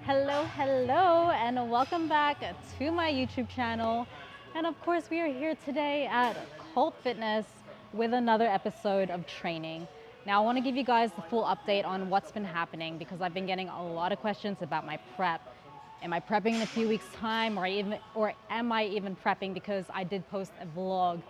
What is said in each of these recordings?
Hello, and welcome back to my YouTube channel. And of course, we are here today at Cult Fitness with another episode of training. Now, I want to give you guys the full update on what's been happening because I've been getting a lot of questions about my prep. Am I prepping in a few weeks' time, or am I even prepping? Because I did post a vlog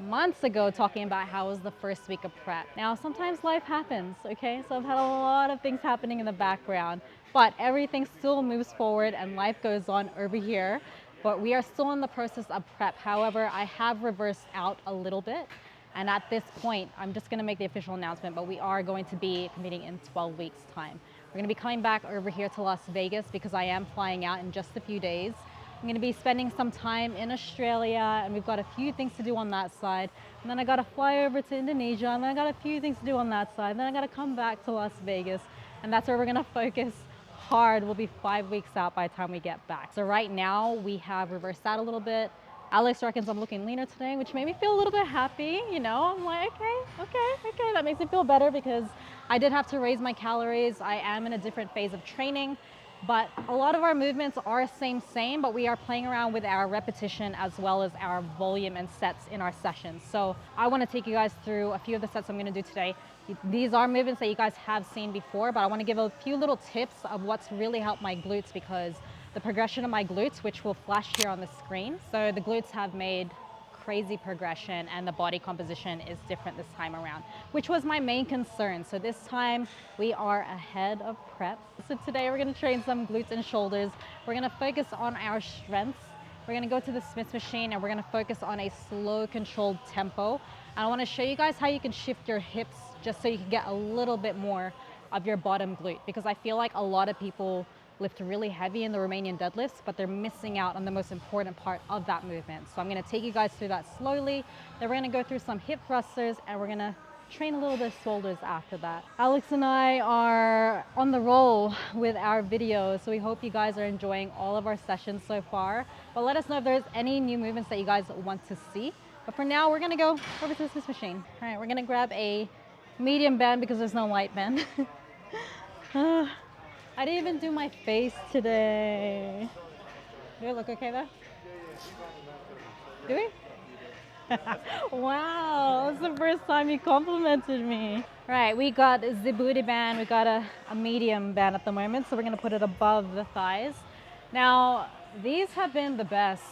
months ago talking about how it was the first week of prep. Now, sometimes life happens, okay? So I've had a lot of things happening in the background, but everything still moves forward and life goes on over here. But we are still in the process of prep. However, I have reversed out a little bit. And at this point, I'm just gonna make the official announcement, but we are going to be competing in 12 weeks time. We're gonna be coming back over here to Las Vegas because I am flying out in just a few days. I'm gonna be spending some time in Australia, and we've got a few things to do on that side. And then I gotta fly over to Indonesia, and then I got a few things to do on that side. And then I gotta come back to Las Vegas, and that's where we're gonna focus hard. We'll be 5 weeks out by the time we get back. So right now we have reversed out a little bit. Alex reckons I'm looking leaner today, which made me feel a little bit happy, you know? I'm like, okay, that makes me feel better because I did have to raise my calories. I am in a different phase of training. But a lot of our movements are same, but we are playing around with our repetition as well as our volume and sets in our sessions. So I want to take you guys through a few of the sets I'm going to do today. These are movements that you guys have seen before, but I want to give a few little tips of what's really helped my glutes because the progression of my glutes, which will flash here on the screen. So the glutes have made crazy progression and the body composition is different this time around, which was my main concern. So this time we are ahead of prep. So today we're gonna train some glutes and shoulders. We're gonna focus on our strengths. We're gonna go to the Smith machine and we're gonna focus on a slow controlled tempo. And I wanna show you guys how you can shift your hips just so you can get a little bit more of your bottom glute, because I feel like a lot of people lift really heavy in the Romanian deadlifts, but they're missing out on the most important part of that movement. So I'm gonna take you guys through that slowly. Then we're gonna go through some hip thrusters and we're gonna train a little bit of shoulders after that. Alex and I are on the roll with our videos, so we hope you guys are enjoying all of our sessions so far. But let us know if there's any new movements that you guys want to see. But for now, we're gonna go over to this machine. All right, we're gonna grab a medium band because there's no light band. I didn't even do my face today. Do it look okay though? Do we? Wow, that's the first time you complimented me. Right, we got the booty band. We got a medium band at the moment, so we're gonna put it above the thighs. Now, these have been the best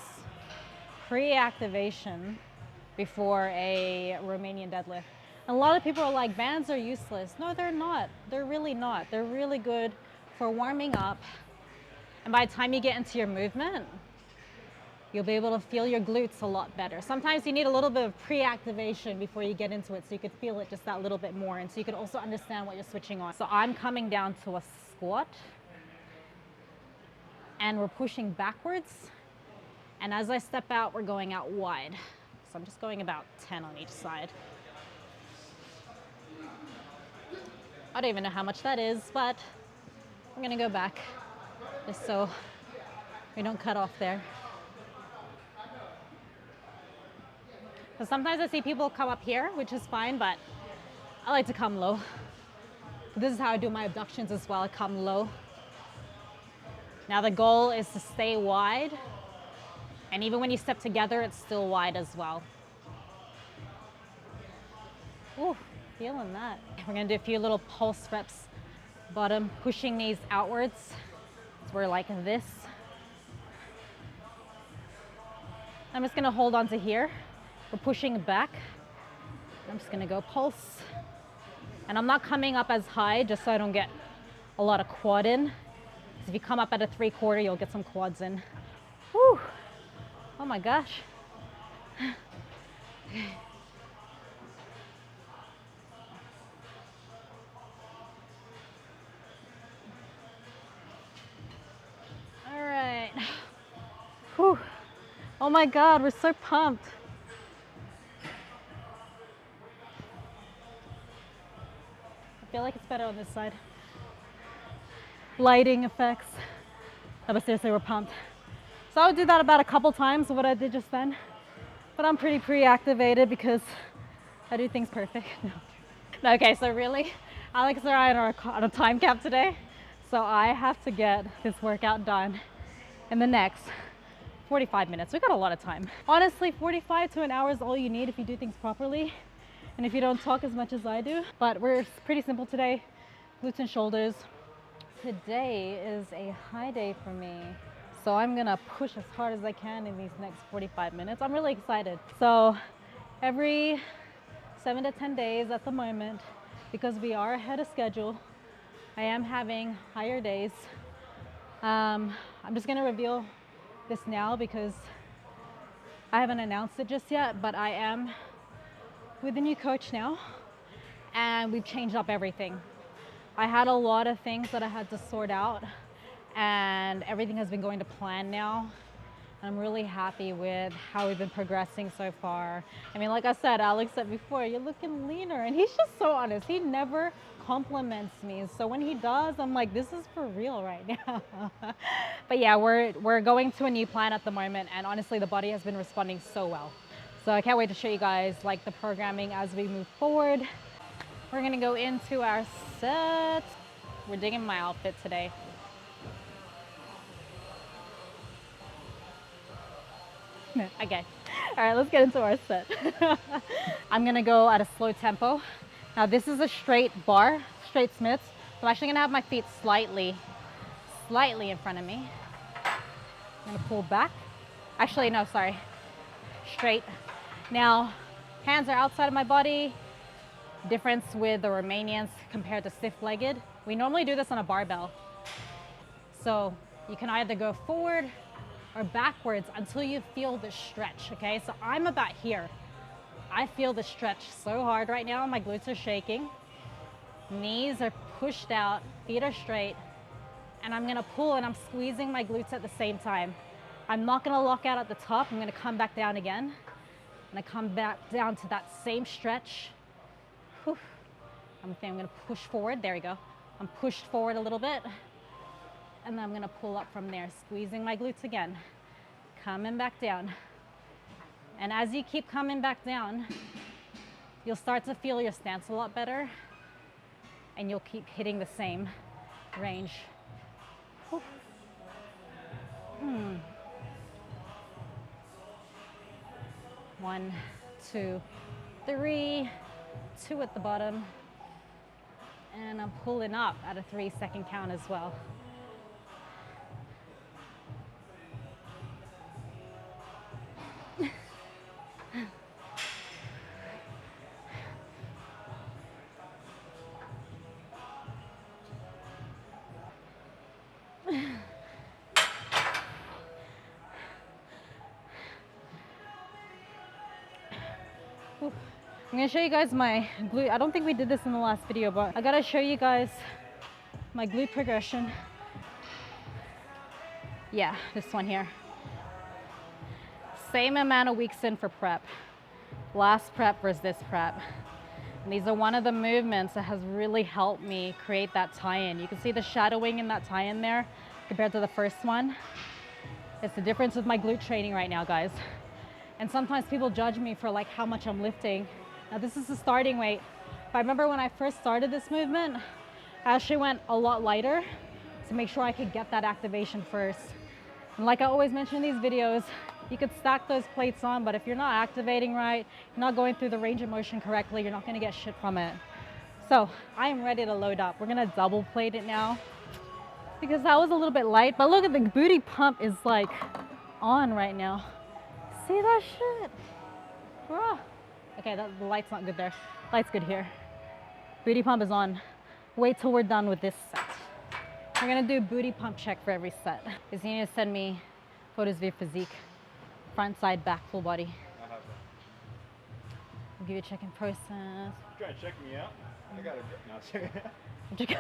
pre-activation before a Romanian deadlift. A lot of people are like, bands are useless. No, they're not. They're really not. They're really good for warming up, and by the time you get into your movement, you'll be able to feel your glutes a lot better. Sometimes you need a little bit of pre-activation before you get into it so you could feel it just that little bit more, and so you could also understand what you're switching on. So I'm coming down to a squat, and we're pushing backwards, and as I step out, we're going out wide. So I'm just going about 10 on each side. I don't even know how much that is, but I'm gonna go back just so we don't cut off there. So sometimes I see people come up here, which is fine, but I like to come low. This is how I do my abductions as well. I come low. Now the goal is to stay wide, and even when you step together, it's still wide as well. Ooh, feeling that. We're gonna do a few little pulse reps. Bottom, pushing knees outwards. So we're like this. I'm just gonna hold on to here. We're pushing back. I'm just gonna go pulse. And I'm not coming up as high just so I don't get a lot of quad in. Because if you come up at a 3/4, you'll get some quads in. Whew. Oh my gosh. Whew. Oh my God, we're so pumped. I feel like it's better on this side. Lighting effects. No, but seriously, we're pumped. So I would do that about a couple times of what I did just then. But I'm pretty pre-activated because I do things perfect. No. Okay, so really, Alex and I are on a time cap today. So I have to get this workout done in the next 45 minutes. We got a lot of time. Honestly, 45 to an hour is all you need if you do things properly and if you don't talk as much as I do. But we're pretty simple today. Glutes and shoulders. Today is a high day for me. So I'm gonna push as hard as I can in these next 45 minutes. I'm really excited. So every 7 to 10 days at the moment, because we are ahead of schedule, I am having higher days. I'm just gonna reveal this now because I haven't announced it just yet, but I am with a new coach now and we've changed up everything. I had a lot of things that I had to sort out and everything has been going to plan now. I'm really happy with how we've been progressing so far. I mean, like I said, Alex said before, you're looking leaner, and he's just so honest. He never compliments me. So when he does, I'm like, this is for real right now. But yeah, we're going to a new plan at the moment, and honestly, the body has been responding so well. So I can't wait to show you guys like the programming as we move forward. We're gonna go into our sets. We're digging my outfit today. Okay, all right, let's get into our set. I'm gonna go at a slow tempo. Now this is a straight bar, straight Smiths. So I'm actually gonna have my feet slightly in front of me. I'm gonna pull back. Actually, no, sorry, straight. Now, hands are outside of my body. Difference with the Romanians compared to stiff-legged. We normally do this on a barbell. So you can either go forward or backwards until you feel the stretch, okay? So I'm about here. I feel the stretch so hard right now. My glutes are shaking. Knees are pushed out, feet are straight, and I'm gonna pull and I'm squeezing my glutes at the same time. I'm not gonna lock out at the top. I'm gonna come back down again. And I come back down to that same stretch. Whew. I'm gonna push forward, there we go. I'm pushed forward a little bit. And then I'm gonna pull up from there, squeezing my glutes again, coming back down. And as you keep coming back down, you'll start to feel your stance a lot better and you'll keep hitting the same range. 1, 2, 3, 2 at the bottom. And I'm pulling up at a 3-second count as well. I'm gonna show you guys my glute. I don't think we did this in the last video, but I gotta show you guys my glute progression. Yeah, this one here. Same amount of weeks in for prep. Last prep versus this prep. And these are one of the movements that has really helped me create that tie-in. You can see the shadowing in that tie-in there compared to the first one. It's the difference with my glute training right now, guys. And sometimes people judge me for like how much I'm lifting. Now this is the starting weight. But I remember when I first started this movement, I actually went a lot lighter to make sure I could get that activation first. And like I always mention in these videos, you could stack those plates on, but if you're not activating right, you're not going through the range of motion correctly, you're not gonna get shit from it. So I am ready to load up. We're gonna double plate it now because that was a little bit light, but look at the booty pump is like on right now. See that shit? Bruh. Okay, the light's not good there. Light's good here. Booty pump is on. Wait till we're done with this set. We're gonna do booty pump check for every set. Because you need to send me photos of your physique. Front, side, back, full body. I have I'll give you a check-in process. You trying to check me out? I got a no.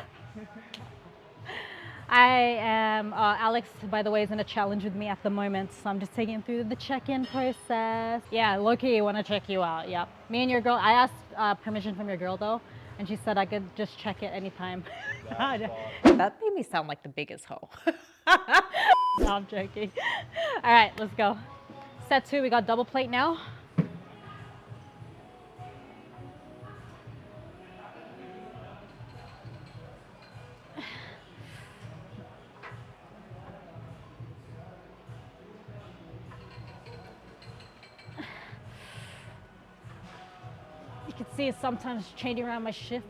I am, Alex, by the way, is in a challenge with me at the moment, so I'm just taking him through the check-in process. Yeah, low-key, want to check you out, yep. Me and your girl, I asked permission from your girl, though, and she said I could just check it anytime. That made me sound like the biggest hoe. No, I'm joking. All right, let's go. Set 2, we got double plate now. See, it's sometimes changing around my shift.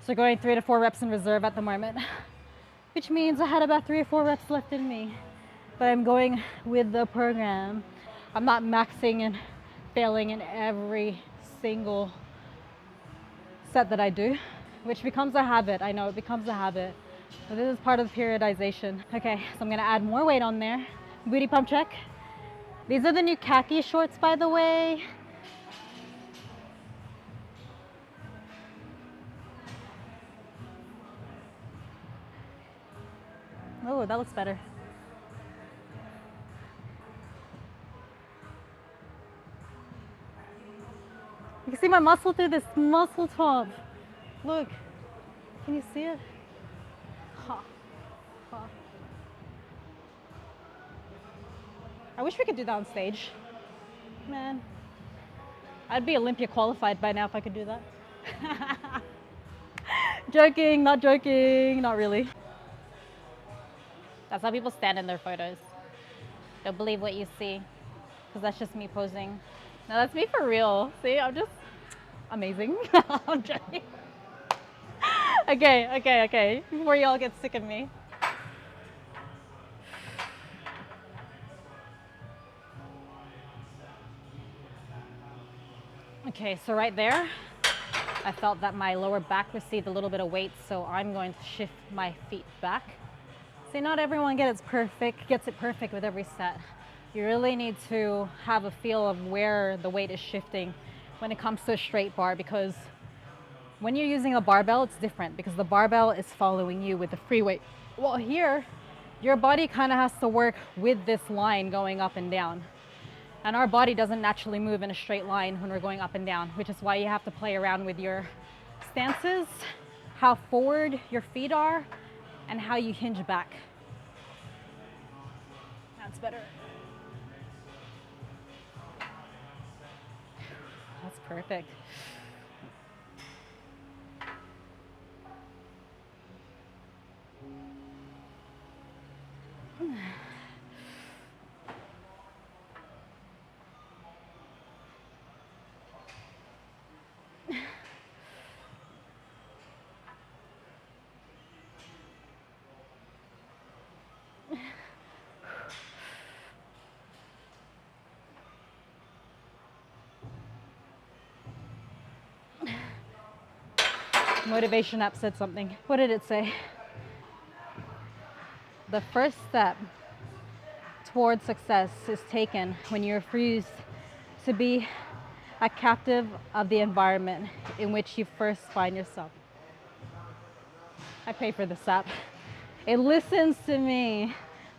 So going 3 to 4 reps in reserve at the moment, which means I had about 3 or 4 reps left in me. But I'm going with the program. I'm not maxing and failing in every single set that I do, which becomes a habit. I know it becomes a habit. But this is part of the periodization. Okay, so I'm gonna add more weight on there. Booty pump check. These are the new khaki shorts, by the way. Oh, that looks better. You can see my muscle through this muscle top. Look, can you see it? Ha, ha. I wish we could do that on stage. Man, I'd be Olympia qualified by now if I could do that. Joking, not joking, not really. That's how people stand in their photos. Don't believe what you see, because that's just me posing. No, that's me for real. See, I'm just amazing. I'm joking. Okay. Before y'all get sick of me. Okay, so right there, I felt that my lower back received a little bit of weight, so I'm going to shift my feet back. See, not everyone gets it perfect with every set. You really need to have a feel of where the weight is shifting when it comes to a straight bar, because when you're using a barbell, it's different because the barbell is following you with the free weight. Well, here, your body kind of has to work with this line going up and down. And our body doesn't naturally move in a straight line when we're going up and down, which is why you have to play around with your stances, how forward your feet are, and how you hinge back. That's better. That's perfect. Motivation app said something. What did it say? The first step towards success is taken when you're refused to be a captive of the environment in which you first find yourself. I pay for this app. It listens to me.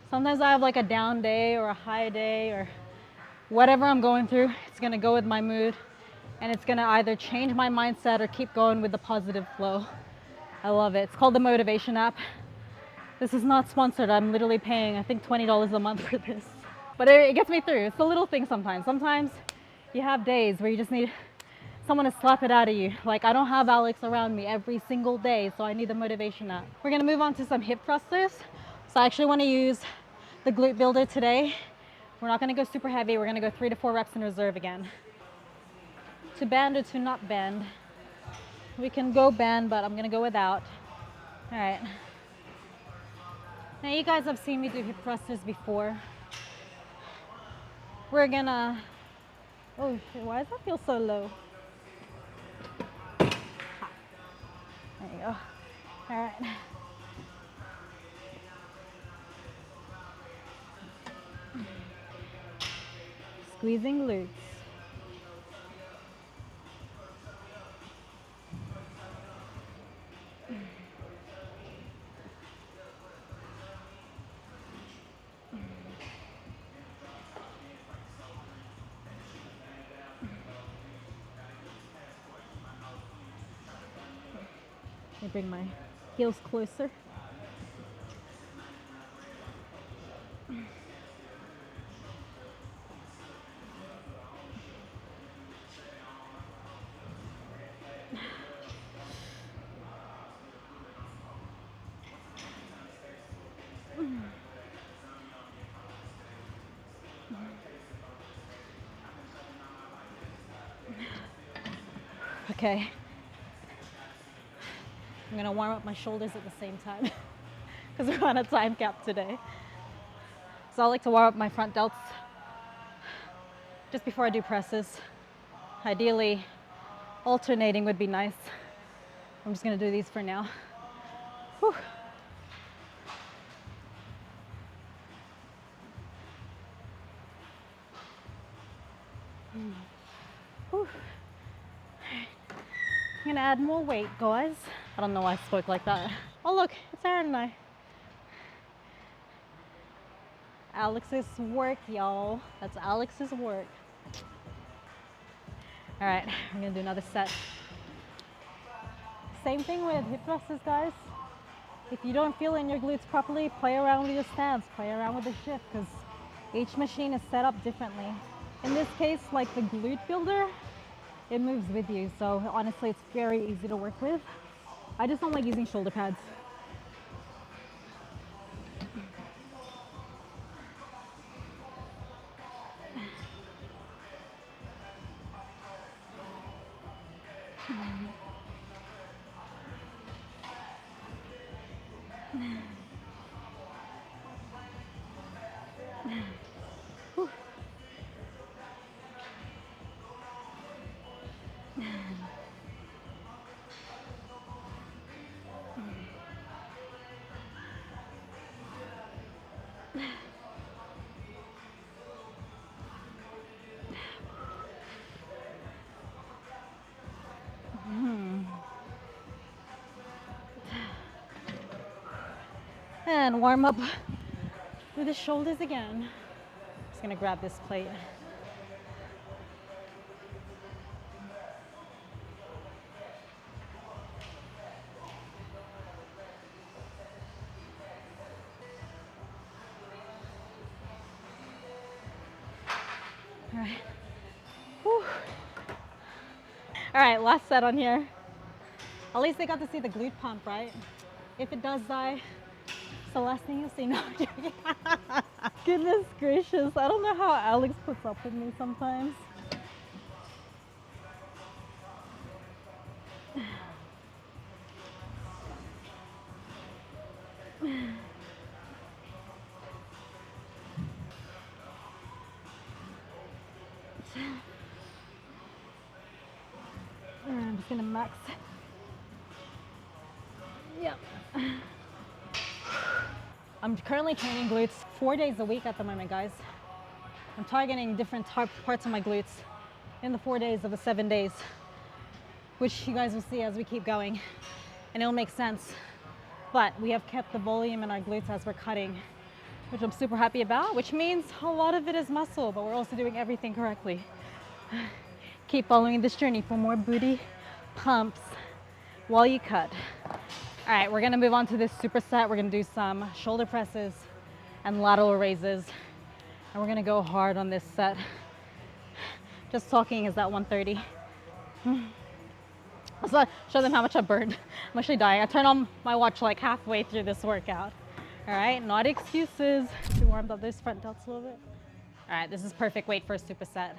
Sometimes I have like a down day or a high day or whatever I'm going through. It's gonna go with my mood, and it's gonna either change my mindset or keep going with the positive flow. I love it. It's called the Motivation app. This is not sponsored. I'm literally paying, I think, $20 a month for this. But it gets me through. It's the little things sometimes. Sometimes you have days where you just need someone to slap it out of you. Like, I don't have Alex around me every single day, so I need the Motivation app. We're gonna move on to some hip thrusters. So I actually wanna use the glute builder today. We're not gonna go super heavy. We're gonna go 3 to 4 reps in reserve again. To band or to not band. We can go band, but I'm gonna go without. All right. Now you guys have seen me do hip thrusters before. We're gonna, oh shit, why does that feel so low? Ha. There you go. All right. Squeezing glutes. Let me bring my heels closer. Okay. I'm gonna warm up my shoulders at the same time because we're on a time cap today. So I like to warm up my front delts just before I do presses. Ideally, alternating would be nice. I'm just gonna do these for now. Whew. Whew. I'm gonna add more weight, guys. I don't know why I spoke like that. Oh look, it's Aaron and I. Alex's work, y'all. That's Alex's work. All right, I'm gonna do another set. Same thing with hip thrusters, guys. If you don't feel in your glutes properly, play around with your stance, play around with the shift, because each machine is set up differently. In this case, like the glute builder, it moves with you. So honestly, it's very easy to work with. I just don't like using shoulder pads. And warm up with the shoulders again. Just gonna grab this plate. All right. Whew. All right, last set on here. At least they got to see the glute pump, right? If it does die, it's the last thing you'll see. No, I'm joking. Goodness gracious. I don't know how Alex puts up with me sometimes. I'm just gonna max. Yep. I'm currently training glutes 4 days a week at the moment, guys. I'm targeting different parts of my glutes in the 4 days of the 7 days, which you guys will see as we keep going, and it'll make sense. But we have kept the volume in our glutes as we're cutting, which I'm super happy about, which means a lot of it is muscle, but we're also doing everything correctly. Keep following this journey for more booty pumps while you cut. All right, we're gonna move on to this superset. We're gonna do some shoulder presses and lateral raises, and we're gonna go hard on this set. Just talking is at 130. Let's show them how much I burned. I'm actually dying. I turned on my watch like halfway through this workout. All right, not excuses. We warmed up those front delts a little bit. All right, this is perfect weight for a superset.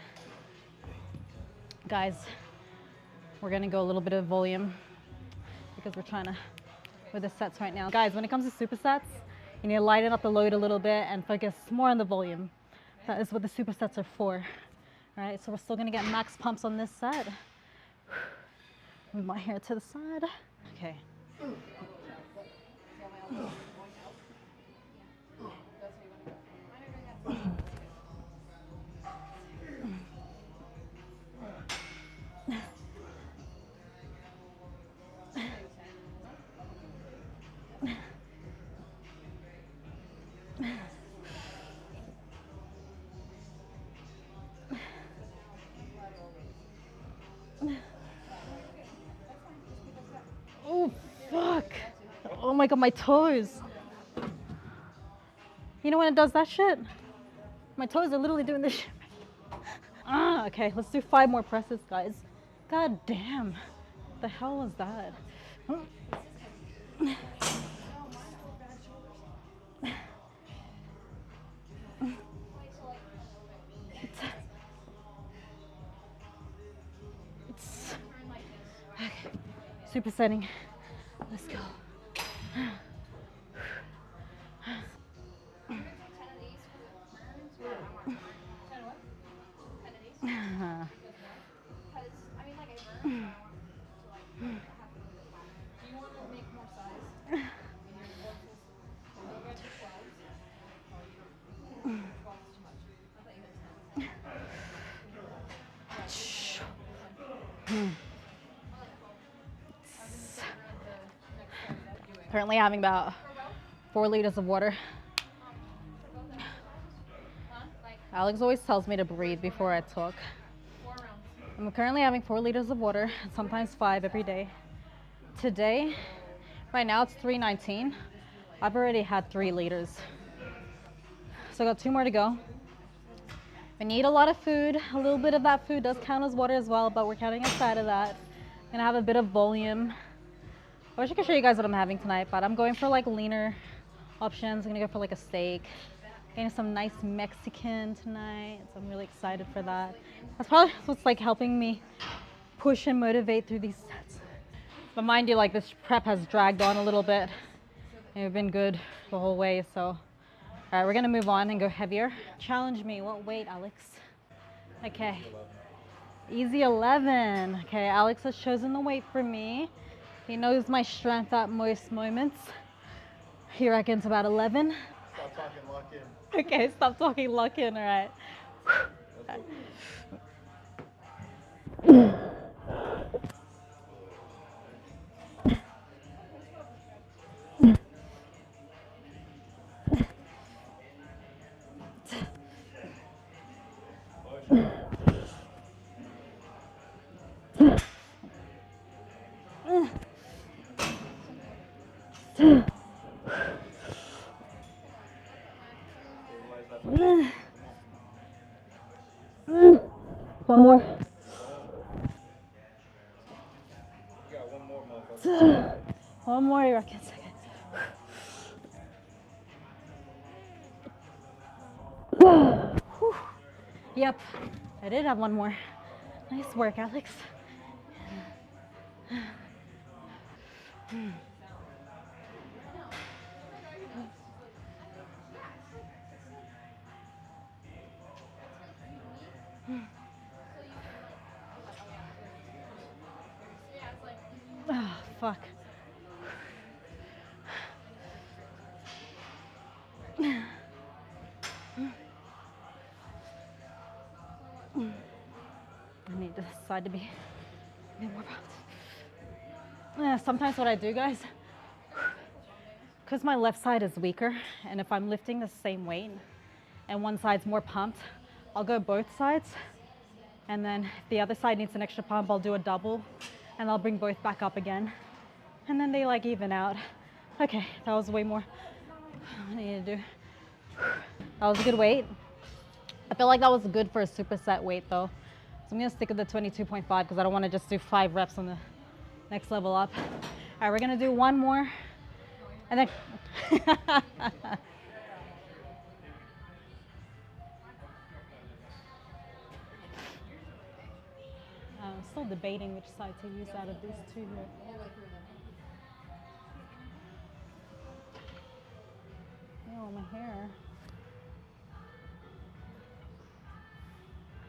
Guys, we're gonna go a little bit of volume because we're trying to, with the sets right now. Guys, when it comes to supersets, you need to lighten up the load a little bit and focus more on the volume. That is what the supersets are for. All right, so we're still gonna get max pumps on this set. Move my hair to the side. Okay. Oh, fuck. Oh my God, my toes. You know when it does that shit? My toes are literally doing this shit. Okay, let's do 5 more presses, guys. God damn. What the hell was that? supersetting. Let's go. Currently having about 4 liters of water. Alex always tells me to breathe before I talk. I'm currently having 4 liters of water, sometimes 5 every day. Today, right now it's 3:19. I've already had 3 liters. So I got 2 more to go. I need a lot of food. A little bit of that food does count as water as well, but we're counting aside of that. I'm gonna have a bit of volume. I wish I could show you guys what I'm having tonight, but I'm going for like leaner options. I'm gonna go for like a steak. Getting some nice Mexican tonight, so I'm really excited for that. That's probably what's like helping me push and motivate through these sets. But mind you, like this prep has dragged on a little bit. And we've been good the whole way, so. All right, we're gonna move on and go heavier. Challenge me, what weight, Alex? Okay, easy 11. Okay, Alex has chosen the weight for me. He knows my strength at most moments. He reckons about 11. Stop talking, lock in. Okay, stop talking, lock in, all right. One more. You got one more, motherfucker. One more, you reckon? Yep, I did have one more. Nice work, Alex. Oh, fuck. I need this side to be a bit more balanced. Sometimes what I do, guys, because my left side is weaker, and if I'm lifting the same weight and one side's more pumped, I'll go both sides. And then if the other side needs an extra pump, I'll do a double and I'll bring both back up again. And then they like even out. Okay, that was way more I need to do. That was a good weight. I feel like that was good for a superset weight though. So I'm gonna stick with the 22.5 because I don't wanna just do 5 reps on the next level up. All right, we're gonna do one more and then. I'm still debating which side to use out of these two here. Oh, my hair.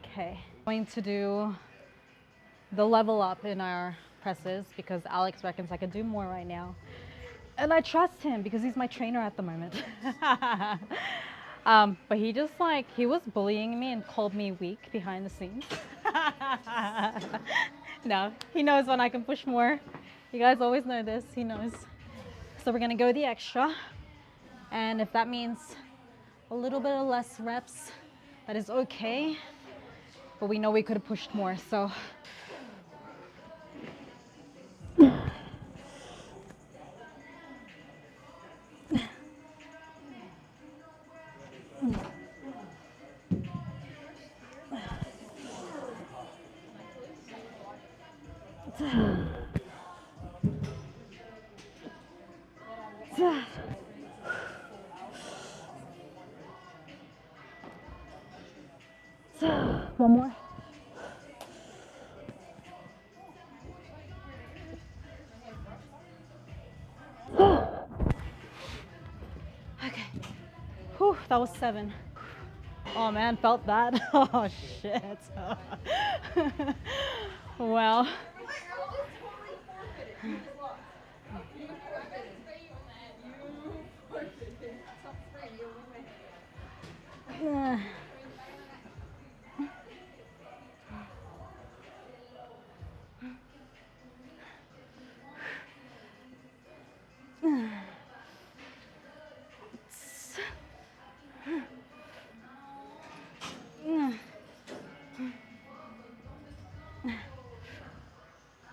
Okay, going to do the level up in our presses because Alex reckons I could do more right now. And I trust him because he's my trainer at the moment. But he just like, he was bullying me and called me weak behind the scenes. No, he knows when I can push more. You guys always know this, he knows. So we're gonna go the extra. And if that means a little bit of less reps, that is okay. But we know we could have pushed more, so. One more. Whew, that was 7. Oh man, felt that. Oh shit. Well.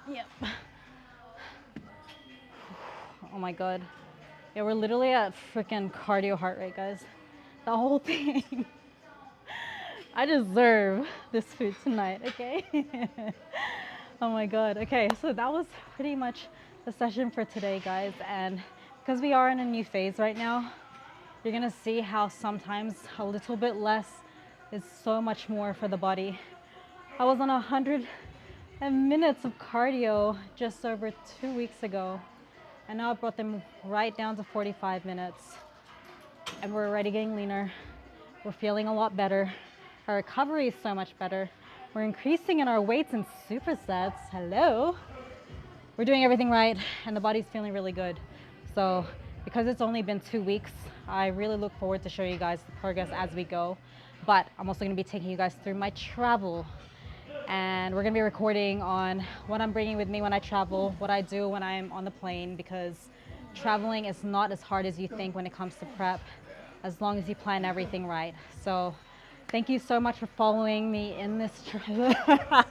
Yep. Oh my god. Yeah, we're literally at freaking cardio heart rate, guys. The whole thing. I deserve this food tonight, okay? Oh my god. Okay, so that was pretty much the session for today, guys. And because we are in a new phase right now, you're gonna see how sometimes a little bit less is so much more for the body. I was on 100 minutes of cardio just over 2 weeks ago, and now I brought them right down to 45 minutes. And we're already getting leaner. We're feeling a lot better. Our recovery is so much better. We're increasing in our weights and supersets. Hello. We're doing everything right, and the body's feeling really good. So because it's only been 2 weeks, I really look forward to showing you guys the progress as we go. But I'm also gonna be taking you guys through my travel. And we're gonna be recording on what I'm bringing with me when I travel, what I do when I'm on the plane, because traveling is not as hard as you think when it comes to prep, as long as you plan everything right. So thank you so much for following me in this trip.